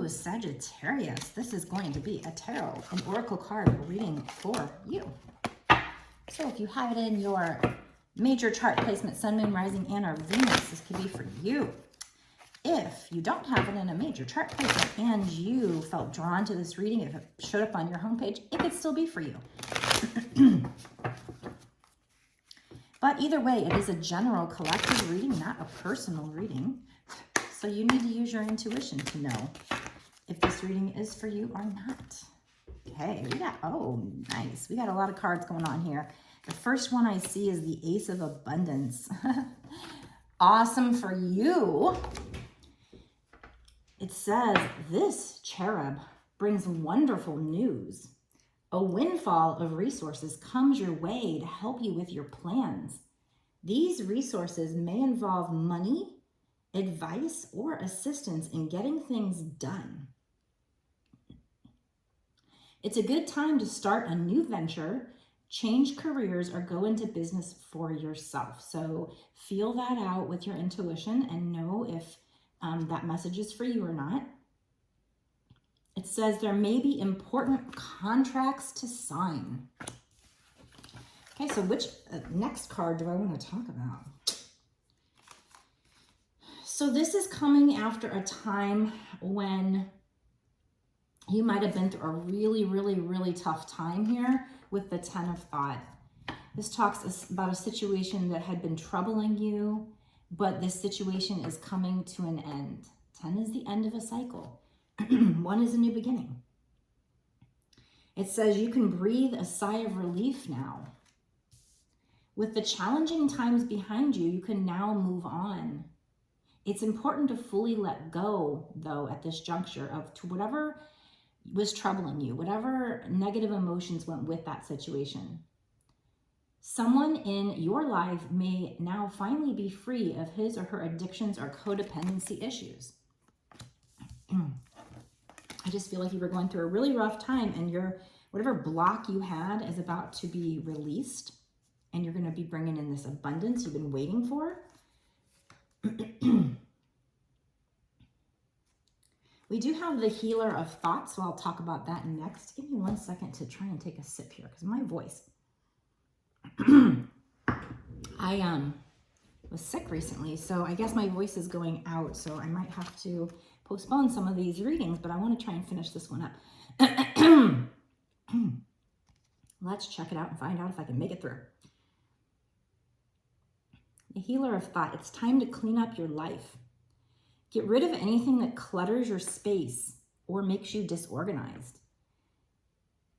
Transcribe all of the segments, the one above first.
Sagittarius, this is going to be a tarot, an oracle card reading for you. So if you have it in your major chart placement, Sun, Moon, Rising, and or Venus, this could be for you. If you don't have it in a major chart placement and you felt drawn to this reading, if it showed up on your homepage, it could still be for you. But either way, it is a general collective reading, not a personal reading. So you need to use your intuition to know if this reading is for you or not. Okay, we got, oh, nice. We got a lot of cards going on here. The first one I see is the Ace of Abundance. Awesome for you. It says, this cherub brings wonderful news. A windfall of resources comes your way to help you with your plans. These resources may involve money, advice, or assistance in getting things done. It's a good time to start a new venture, change careers, or go into business for yourself. So feel that out with your intuition and know if that message is for you or not. It says there may be important contracts to sign. Okay, so which next card do I want to talk about? So this is coming after a time when you might have been through a really, really, really tough time here with the Ten of Thought. This talks about a situation that had been troubling you, but this situation is coming to an end. 10 is the end of a cycle. 1 is a new beginning. It says you can breathe a sigh of relief now. With the challenging times behind you, you can now move on. It's important to fully let go, though, at this juncture of to whatever was troubling you, whatever negative emotions went with that situation. Someone in your life may now finally be free of his or her addictions or codependency issues. I just feel like you were going through a really rough time and whatever block you had is about to be released and you're going to be bringing in this abundance you've been waiting for. We do have the Healer of Thoughts, so I'll talk about that next. Give me 1 second to try and take a sip here because my voice. I was sick recently, so I guess my voice is going out, so I might have to postpone some of these readings, but I want to try and finish this one up. Let's check it out and find out if I can make it through. The Healer of Thought. It's time to clean up your life. Get rid of anything that clutters your space or makes you disorganized.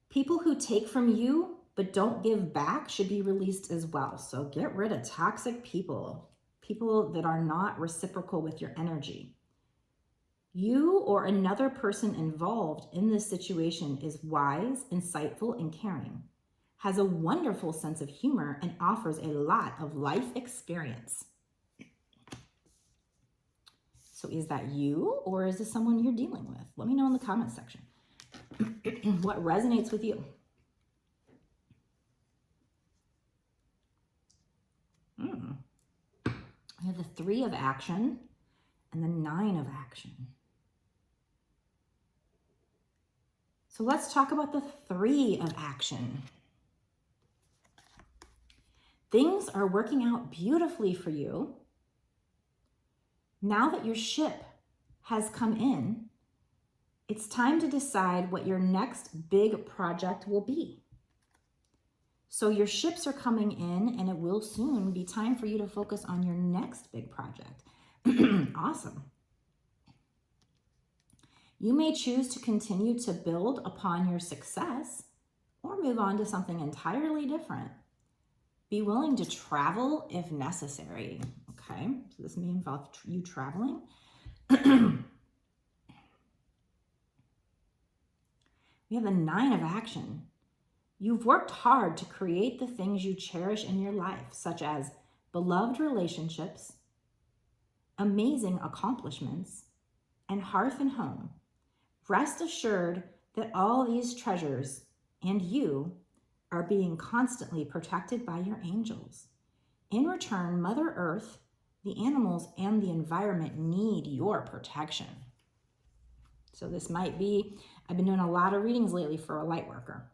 People who take from you but don't give back should be released as well. So get rid of toxic people, people that are not reciprocal with your energy. You or another person involved in this situation is wise, insightful, and caring, has a wonderful sense of humor, and offers a lot of life experience. So is that you or is this someone you're dealing with? Let me know in the comment section what resonates with you. We have the 3 of action and the 9 of action. So let's talk about the 3 of action. Things are working out beautifully for you. Now that your ship has come in, it's time to decide what your next big project will be. So your ships are coming in and it will soon be time for you to focus on your next big project. Awesome. You may choose to continue to build upon your success or move on to something entirely different. Be willing to travel if necessary. Okay, so this may involve you traveling. We have the 9 of action. You've worked hard to create the things you cherish in your life, such as beloved relationships, amazing accomplishments, and hearth and home. Rest assured that all these treasures and you are being constantly protected by your angels. In return, Mother Earth, the animals, and the environment need your protection. So this might be, I've been doing a lot of readings lately for a light worker.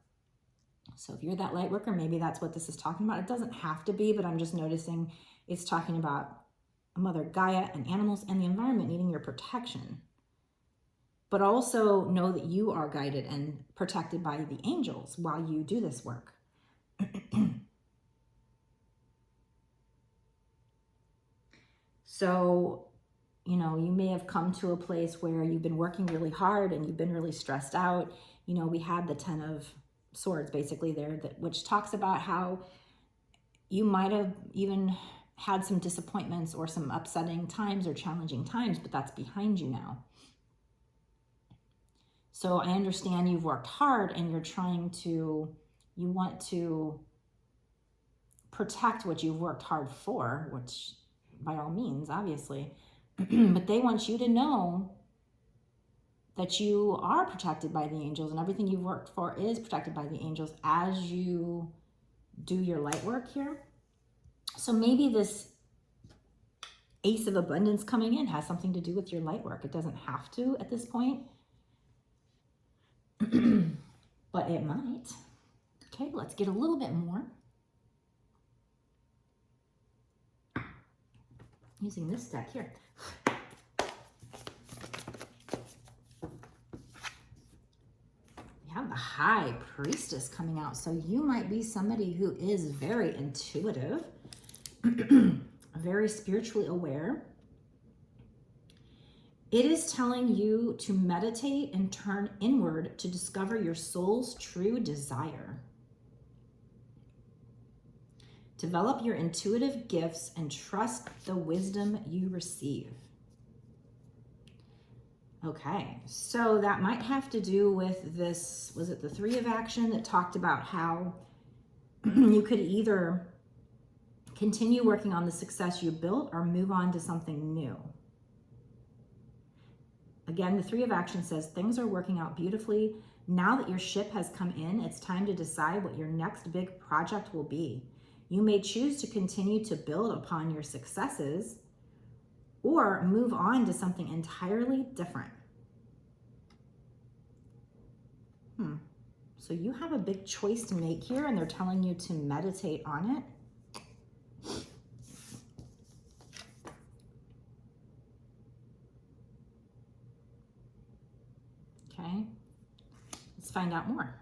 So if you're that light worker, maybe that's what this is talking about. It doesn't have to be, but I'm just noticing it's talking about Mother Gaia and animals and the environment needing your protection. But also know that you are guided and protected by the angels while you do this work. So, you know, you may have come to a place where you've been working really hard and you've been really stressed out. You know, we had the 10 of Swords basically there, which talks about how you might have even had some disappointments or some upsetting times or challenging times, but that's behind you now. So I understand you've worked hard and you want to protect what you've worked hard for, which by all means, obviously, but they want you to know that you are protected by the angels and everything you've worked for is protected by the angels as you do your light work here. So maybe this Ace of Abundance coming in has something to do with your light work. It doesn't have to at this point, but it might. Okay, let's get a little bit more. Using this deck here. We have the High Priestess coming out. So you might be somebody who is very intuitive, very spiritually aware. It is telling you to meditate and turn inward to discover your soul's true desire. Develop your intuitive gifts and trust the wisdom you receive. Okay, so that might have to do with this, was it the 3 of Action that talked about how you could either continue working on the success you built or move on to something new. Again, the 3 of Action says things are working out beautifully. Now that your ship has come in, it's time to decide what your next big project will be. You may choose to continue to build upon your successes or move on to something entirely different. So you have a big choice to make here, and they're telling you to meditate on it. Okay, let's find out more.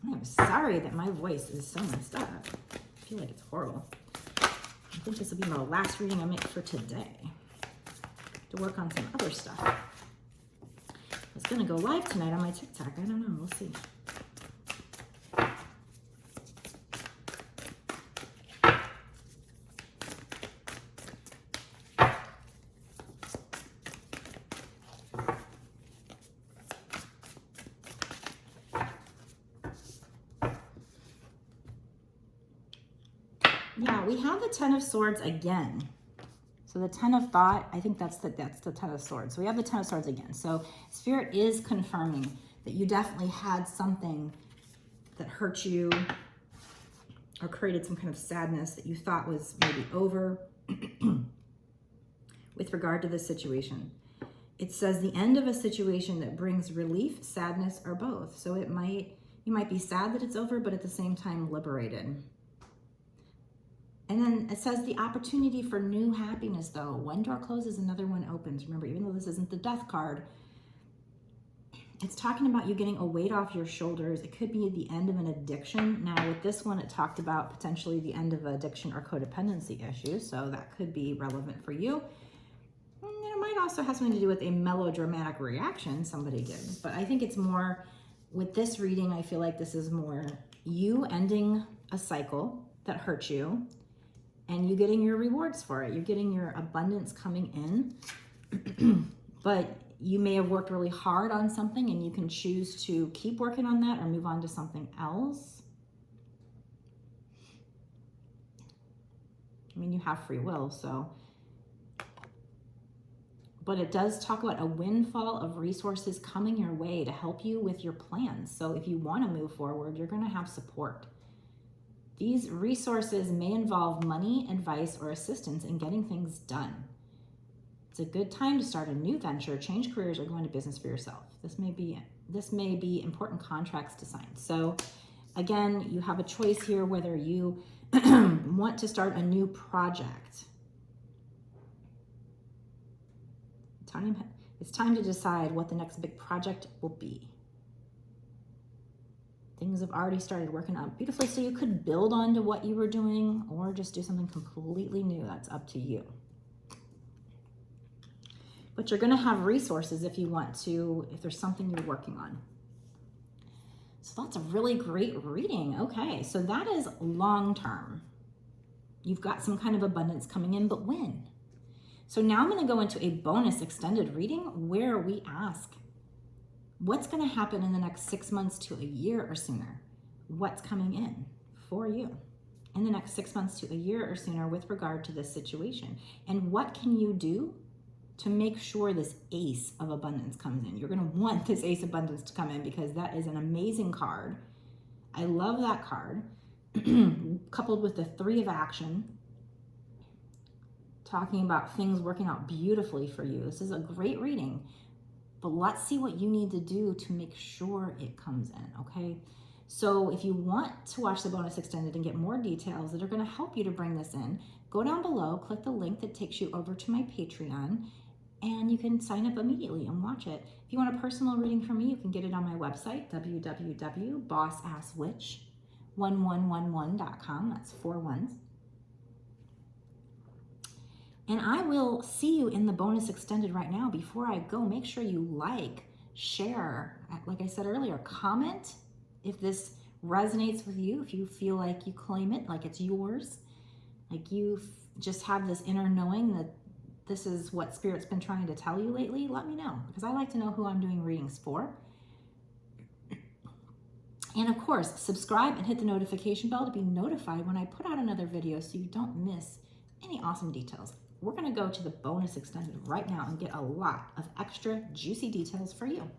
I'm sorry that my voice is so messed up. I feel like it's horrible. I think this will be my last reading I make for today. To work on some other stuff. I was going to go live tonight on my TikTok. I don't know. We'll see. Yeah, we have the 10 of Swords again. So the 10 of Thought, I think that's the 10 of Swords. So we have the 10 of Swords again. So Spirit is confirming that you definitely had something that hurt you or created some kind of sadness that you thought was maybe over with regard to this situation. It says the end of a situation that brings relief, sadness, or both. So you might be sad that it's over, but at the same time liberated. And then it says the opportunity for new happiness, though. One door closes, another one opens. Remember, even though this isn't the death card, it's talking about you getting a weight off your shoulders. It could be the end of an addiction. Now, with this one, it talked about potentially the end of addiction or codependency issues, so that could be relevant for you. And it might also have something to do with a melodramatic reaction somebody gives, but I think it's more, with this reading, I feel like this is more you ending a cycle that hurt you, and you getting your rewards for it. You're getting your abundance coming in. But you may have worked really hard on something and you can choose to keep working on that or move on to something else. I mean, you have free will, so. But it does talk about a windfall of resources coming your way to help you with your plans. So if you want to move forward, you're going to have support. These resources may involve money, advice, or assistance in getting things done. It's a good time to start a new venture, change careers, or go into business for yourself. This may be important contracts to sign. So again, you have a choice here whether you want to start a new project. It's time to decide what the next big project will be. Things have already started working out beautifully, so you could build on to what you were doing or just do something completely new. That's up to you. But you're going to have resources if you want to, if there's something you're working on. So that's a really great reading. Okay, so that is long term. You've got some kind of abundance coming in, but when? So now I'm going to go into a bonus extended reading where we ask, what's going to happen in the next 6 months to a year or sooner? What's coming in for you in the next 6 months to a year or sooner with regard to this situation? And what can you do to make sure this ace of abundance comes in? You're going to want this ace of abundance to come in because that is an amazing card. I love that card. Coupled with the 3 of action, talking about things working out beautifully for you. This is a great reading. But let's see what you need to do to make sure it comes in, okay? So if you want to watch the bonus extended and get more details that are going to help you to bring this in, go down below, click the link that takes you over to my Patreon, and you can sign up immediately and watch it. If you want a personal reading from me, you can get it on my website, www.bossasswitch1111.com. That's 4 ones. And I will see you in the bonus extended right now. Before I go, make sure you like, share, like I said earlier, comment if this resonates with you, if you feel like you claim it, like it's yours, like you just have this inner knowing that this is what Spirit's been trying to tell you lately, let me know, because I like to know who I'm doing readings for. And of course, subscribe and hit the notification bell to be notified when I put out another video so you don't miss any awesome details. We're going to go to the bonus extended right now and get a lot of extra juicy details for you.